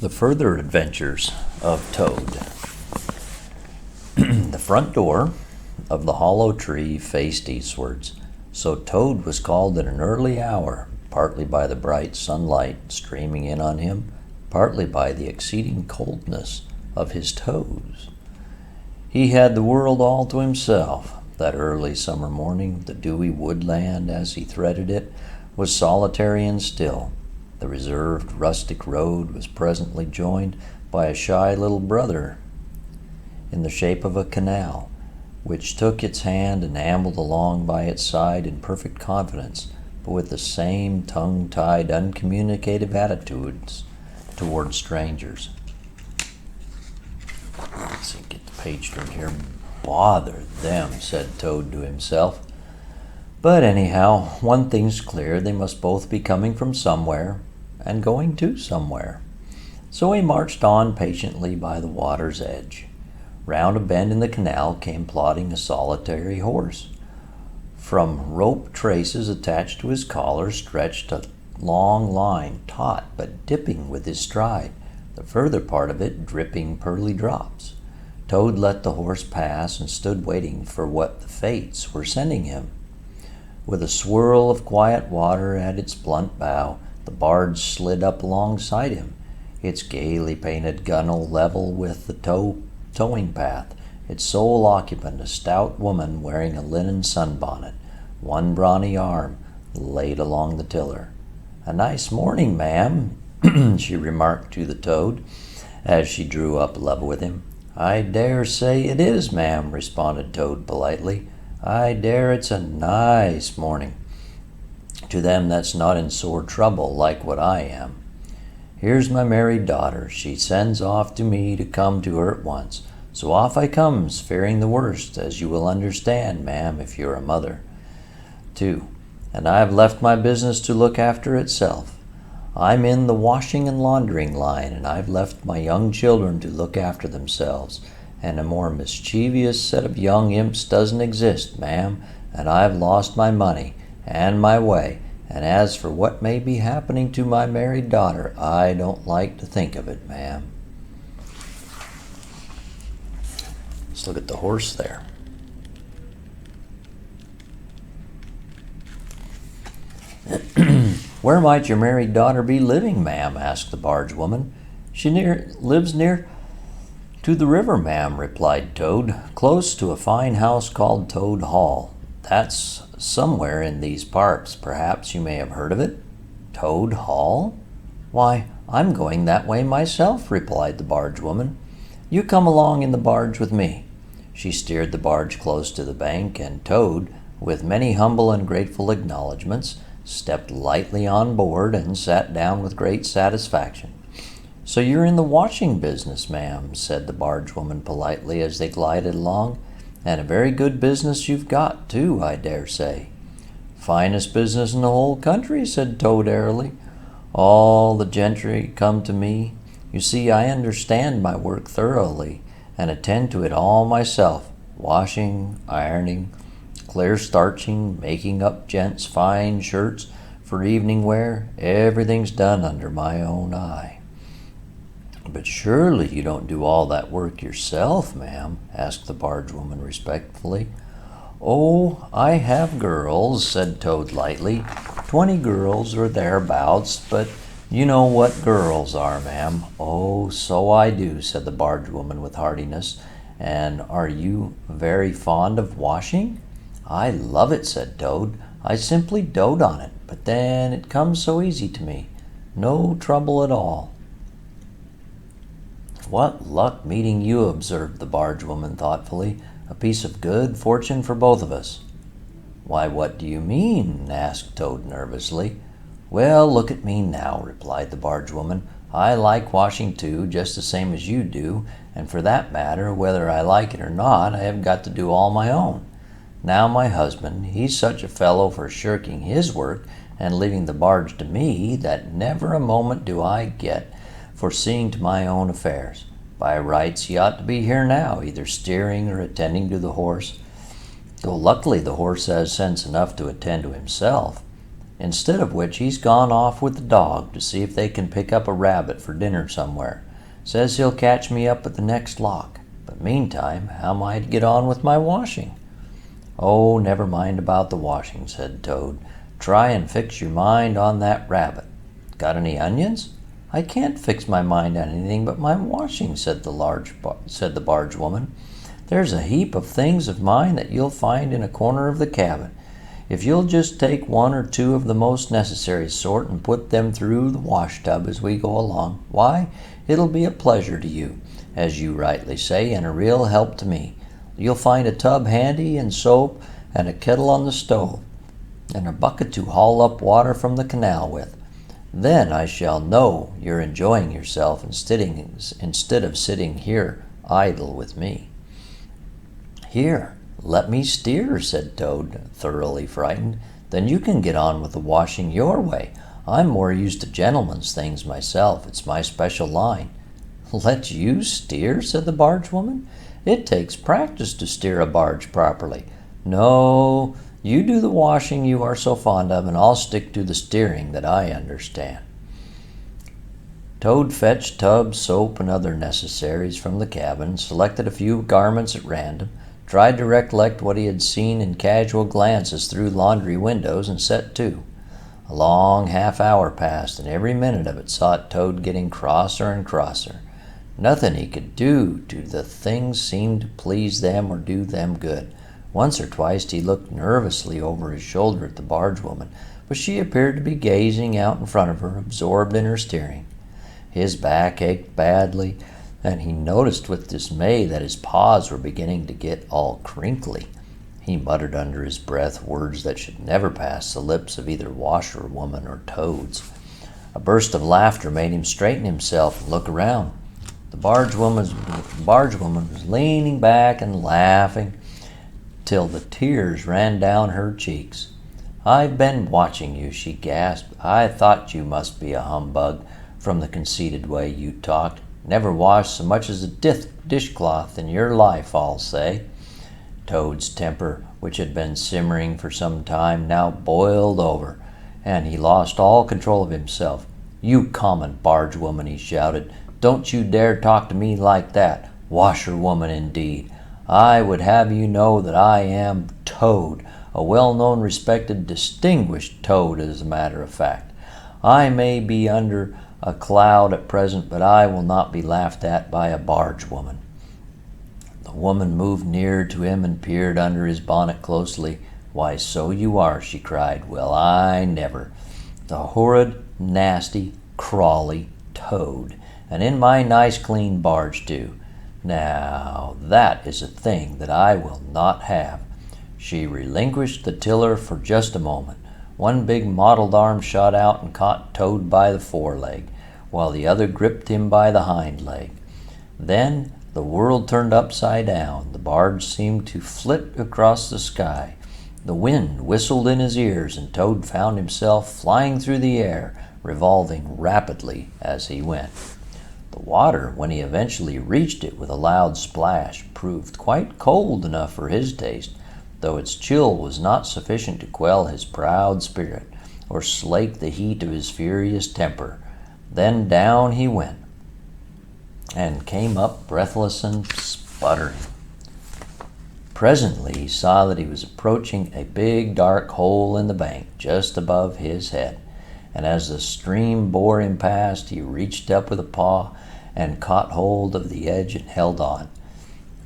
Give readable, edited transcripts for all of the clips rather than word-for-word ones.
The Further Adventures of Toad. The front door of the hollow tree faced eastwards, so Toad was called at an early hour, partly by the bright sunlight streaming in on him, partly by the exceeding coldness of his toes. He had the world all to himself. That early summer morning, the dewy woodland, as he threaded it, was solitary and still. The reserved rustic road was presently joined by a shy little brother in the shape of a canal, which took its hand and ambled along by its side in perfect confidence, but with the same tongue-tied, uncommunicative attitudes toward strangers. Let's see, get the page turned here. Bother them, said Toad to himself. But anyhow, one thing's clear, they must both be coming from somewhere and going to somewhere. So he marched on patiently by the water's edge. Round a bend in the canal came plodding a solitary horse. From rope traces attached to his collar stretched a long line, taut but dipping with his stride, the further part of it dripping pearly drops. Toad let the horse pass and stood waiting for what the fates were sending him. With a swirl of quiet water at its blunt bow, the barge slid up alongside him, its gaily painted gunwale level with the towing path, its sole occupant a stout woman wearing a linen sunbonnet, one brawny arm laid along the tiller. "A nice morning, ma'am," she remarked to the Toad, as she drew up level with him. "I dare say it is, ma'am," responded Toad politely. "I dare it's a nice morning to them that's not in sore trouble like what I am. Here's my married daughter. She sends off to me to come to her at once. So off I comes, fearing the worst, as you will understand, ma'am, if you're a mother, too. And I've left my business to look after itself. I'm in the washing and laundering line, and I've left my young children to look after themselves. And a more mischievous set of young imps doesn't exist, ma'am, and I've lost my money and my way, and as for what may be happening to my married daughter, I don't like to think of it, ma'am." Let's look at the horse there. "Where might your married daughter be living, ma'am?" asked the barge woman. She lives near to the river, ma'am," replied Toad, "close to a fine house called Toad Hall. That's somewhere in these parts. Perhaps you may have heard of it." "Toad Hall? Why, I'm going that way myself," replied the barge woman. "You come along in the barge with me." She steered the barge close to the bank, and Toad, with many humble and grateful acknowledgments, stepped lightly on board and sat down with great satisfaction. "So you're in the washing business, ma'am," said the barge woman politely as they glided along. "And a very good business you've got, too, I dare say." "Finest business in the whole country," said Toad airily. "All the gentry come to me. You see, I understand my work thoroughly and attend to it all myself. Washing, ironing, clear starching, making up gents' fine shirts for evening wear, everything's done under my own eye." "But surely you don't do all that work yourself, ma'am?" asked the barge woman respectfully. "Oh, I have girls," said Toad lightly. 20 girls or thereabouts, but you know what girls are, ma'am." "Oh, so I do," said the barge woman with heartiness. "And are you very fond of washing?" "I love it," said Toad. "I simply dote on it, but then it comes so easy to me. No trouble at all." "What luck meeting you," observed the barge woman thoughtfully. "A piece of good fortune for both of us." "Why, what do you mean?" asked Toad nervously. "Well, look at me now," replied the barge woman. "I like washing too, just the same as you do, and for that matter, whether I like it or not, I have got to do all my own. Now my husband, he's such a fellow for shirking his work and leaving the barge to me that never a moment do I get for seeing to my own affairs. By rights, he ought to be here now, either steering or attending to the horse, though luckily the horse has sense enough to attend to himself. instead of which he's gone off with the dog to see if they can pick up a rabbit for dinner somewhere. Says he'll catch me up at the next lock. But meantime, how am I to get on with my washing?" "Oh, never mind about the washing," said Toad. "Try and fix your mind on that rabbit. Got any onions?" "I can't fix my mind on anything but my washing," said the barge woman. "There's a heap of things of mine that you'll find in a corner of the cabin. If you'll just take one or two of the most necessary sort and put them through the wash tub as we go along, why, it'll be a pleasure to you, as you rightly say, and a real help to me. You'll find a tub handy, and soap, and a kettle on the stove, and a bucket to haul up water from the canal with. Then I shall know you're enjoying yourself instead of sitting here idle with me." "Here, let me steer," said Toad, thoroughly frightened. "Then you can get on with the washing your way. I'm more used to gentlemen's things myself. It's my special line." "Let you steer?" said the barge woman. "It takes practice to steer a barge properly. No, you do the washing you are so fond of, and I'll stick to the steering that I understand." Toad fetched tubs, soap, and other necessaries from the cabin, selected a few garments at random, tried to recollect what he had seen in casual glances through laundry windows, and set to. A long half-hour passed, and every minute of it saw Toad getting crosser and crosser. Nothing he could do to the things seemed to please them or do them good. Once or twice he looked nervously over his shoulder at the barge woman, but she appeared to be gazing out in front of her, absorbed in her steering. His back ached badly, and he noticed with dismay that his paws were beginning to get all crinkly. He muttered under his breath words that should never pass the lips of either washerwoman or Toads. A burst of laughter made him straighten himself and look around. The barge woman was leaning back and laughing till the tears ran down her cheeks. "I've been watching you," she gasped. "I thought you must be a humbug, from the conceited way you talked. Never washed so much as a dishcloth in your life, I'll say." Toad's temper, which had been simmering for some time, now boiled over, and he lost all control of himself. "You common barge woman," he shouted, "don't you dare talk to me like that. Washerwoman, indeed. I would have you know that I am Toad, a well-known, respected, distinguished Toad, as a matter of fact. I may be under a cloud at present, but I will not be laughed at by a barge woman." The woman moved nearer to him and peered under his bonnet closely. "Why, so you are," she cried. "Well, I never. The horrid, nasty, crawly Toad, and in my nice clean barge too. Now, that is a thing that I will not have." She relinquished the tiller for just a moment. One big mottled arm shot out and caught Toad by the foreleg, while the other gripped him by the hind leg. Then the world turned upside down. The barge seemed to flit across the sky. The wind whistled in his ears, and Toad found himself flying through the air, revolving rapidly as he went. The water, when he eventually reached it with a loud splash, proved quite cold enough for his taste, though its chill was not sufficient to quell his proud spirit or slake the heat of his furious temper. Then down he went, and came up breathless and sputtering. Presently he saw that he was approaching a big dark hole in the bank just above his head, and as the stream bore him past, he reached up with a paw and caught hold of the edge and held on.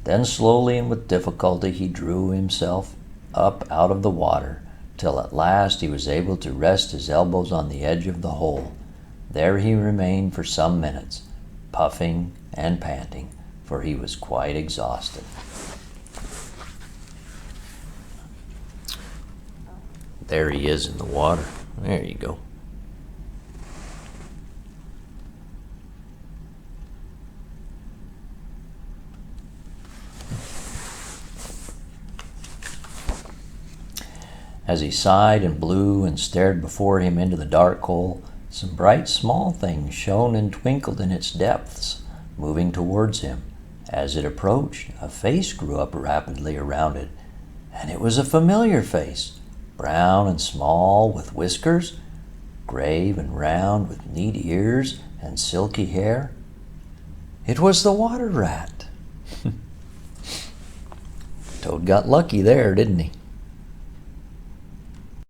Then slowly and with difficulty he drew himself up out of the water, till at last he was able to rest his elbows on the edge of the hole. There he remained for some minutes, puffing and panting, for he was quite exhausted. There he is in the water. There you go. As he sighed and blew and stared before him into the dark hole, some bright small things shone and twinkled in its depths, moving towards him. As it approached, a face grew up rapidly around it, and it was a familiar face. brown and small with whiskers, grave and round with neat ears and silky hair. It was the water rat. Toad got lucky there, didn't he?